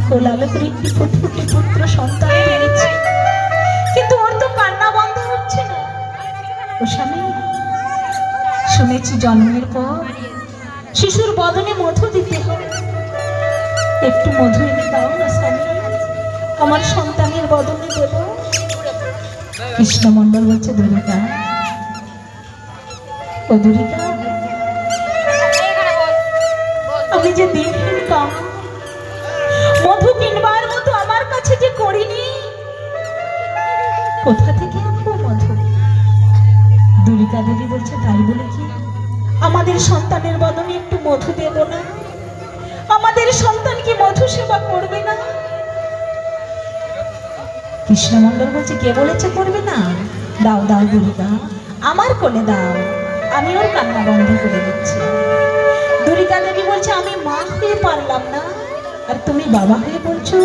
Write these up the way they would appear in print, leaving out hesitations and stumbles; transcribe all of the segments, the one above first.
কোলালে করে একটি ফুটফুটে পুত্র সন্তান পেয়েছে, কিন্তু ওর তো কান্না বন্ধ হচ্ছে না। ও স্বামী, শুনেছি জন্মের পর শিশুর বদনে মধু দিতে হয়, একটু মধু এনে দাও না স্বামী, আমার সন্তানের বদনে দেব। কৃষ্ণমণ্ডল বলছে, দুরিকা, ও দুরিকা, আমি যে দিনহীন কাম, মধু কিনবার মতো আমার কাছে যে করিনি, কোথা থেকে আনবো মধু? দুরিকা দেবী বলছে, তাই বলে কি আমাদের সন্তানের বদনে একটু মধু দেব না? আমাদের সন্তান কি মধু সেবা করবে না? কৃষ্ণমণ্ডল বলছে, কে বলেছে করবে না? দাও দাও দুরিকা, আমার কোলে দাও, আমি ওর কান্না বন্ধ করে দিচ্ছি। দুরিকা দেবী বলছে, আমি মা হয়ে পারলাম না, আর তুমি বাবা হয়ে বলছো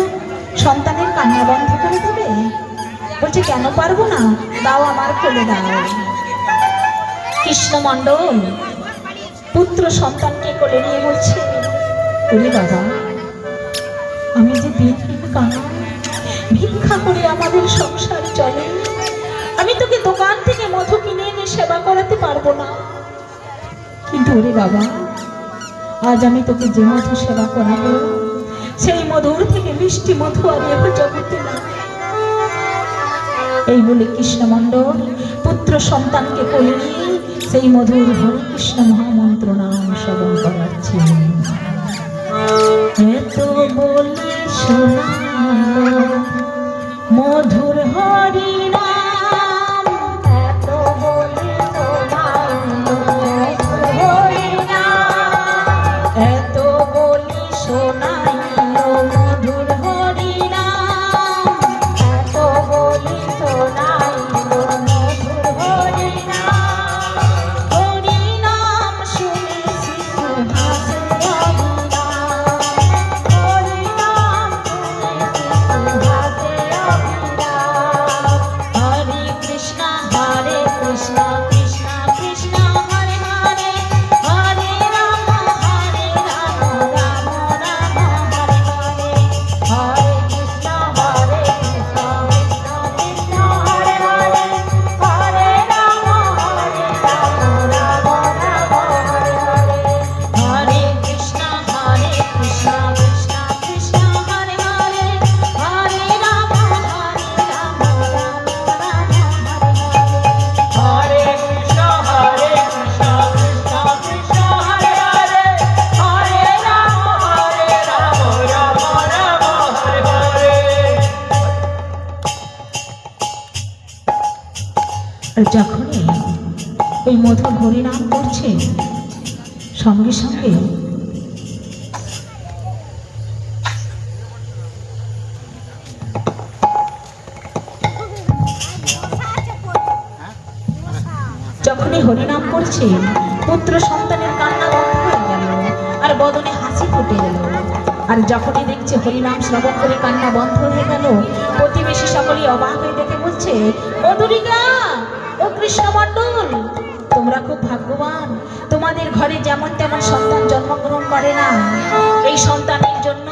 সন্তানের কান্না বন্ধ করে দেবে? বলছে, কেন পারবো না, দাও আমার কোলে দাও। কৃষ্ণমণ্ডল পুত্র সন্তানকে কোলে নিয়ে বলছে, ওরে বাবা, আমি যে দিনহীন কানা, ভিক্ষা করে আমাদের সংসার চলে, আমি তোকে দোকান থেকে মধু কিনে এনে সেবা করাতে পারবো না, কিন্তু ওরে বাবা, আজ আমি তোকে যে মধু সেবা করাবো, সেই মধুর থেকে মিষ্টি মধু আর জগতে না। এই বলে কৃষ্ণমণ্ডল পুত্র সন্তানকে কোলে নিয়ে সেই মধুর হরে কৃষ্ণ মহামন্ত্র নাম শ্রবণ করাচ্ছে। এত বলে শোনালো মধুর হরি নাম, এত বলে শোনালো হরি নাম, এত বলে শোনালো মধুর হরি নাম, এত বলে শোনালো মধুর হরি নাম। হরি নাম শুনে শিশু হাসে অবিরাম, হরি নাম শুনে শিশু হাসে অবিরাম। হরে কৃষ্ণ কৃষ্ণ কৃষ্ণ কৃষ্ণ হরে হরে, হরে রাম রাম রাম রাম হরে হরে, হরে কৃষ্ণ কৃষ্ণ কৃষ্ণ হরে হরে, হরে রাম রাম রাম হরে হরে, হরে কৃষ্ণ কৃষ্ণ কৃষ্ণ হরে হরে, হরে রাম রাম রাম রাম হরে হরে, হরে কৃষ্ণ কৃষ্ণ কৃষ্ণ হরে হরে, হরে রাম রাম রাম হরে হরে। আর যখনই ওই মধুর হরি নাম করছে, সঙ্গে সঙ্গে যখনই হরিনাম করছে, পুত্র সন্তানের কান্না বন্ধ হয়ে গেল আর বদনে হাসি ফুটে গেল। আর যখনই দেখছে হরিনাম শ্রবণ করে কান্না বন্ধ হয়ে গেল, প্রতিবেশী সকলেই অবাক হয়ে দেখে বলছে, ও দুরিকা, ও কৃষ্ণমণ্ডল, তোমরা খুব ভাগ্যবান, তোমাদের ঘরে যেমন তেমন সন্তান জন্মগ্রহণ করে না, এই সন্তানের জন্য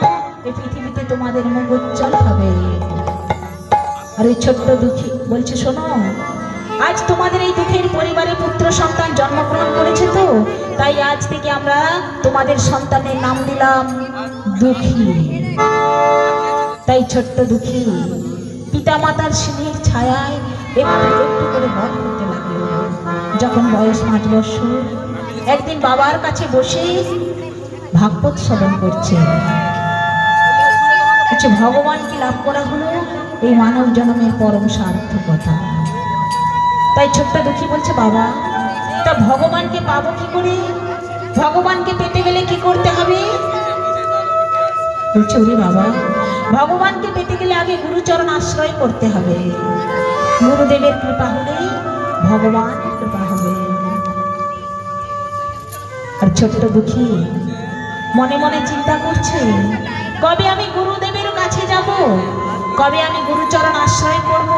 এই পৃথিবীতে তোমাদের মুখ উজ্জ্বল হবে। আর এই ছোট্ট দুঃখী বলছে, শোনো, আজ তোমাদের এই দুঃখের পরিবারে পুত্র সন্তান জন্মগ্রহণ করেছে, তো তাই আজ থেকে আমরা তোমাদের সন্তানের নাম দিলাম দুঃখী। তাই ছোট্ট দুঃখী পিতা মাতার স্নেহের ছায়ায় একটু একটু করে বড় হতে লাগলো। যখন বয়স 5 বছর, একদিন বাবার কাছে বসে ভাগবত শ্রবণ করছে। ভগবানকে লাভ করা হলো এই মানব জন্মের পরম সার্থকতা। তাই ছোট্ট দুঃখী বলছে, বাবা, তা ভগবানকে পাবো কি করে? ভগবানকে পেতে গেলে কি করতে হবে? বলছে, ওরে বাবা, ভগবানকে পেতে গেলে আগে গুরুচরণ আশ্রয় করতে হবে। গুরুদেবের কৃপা হলেই ভগবানের কৃপা হবে। আর ছোট্ট দুঃখী মনে মনে চিন্তা করছে, কবে আমি গুরুদেবের কাছে যাব, কবে আমি গুরুচরণ আশ্রয় করব।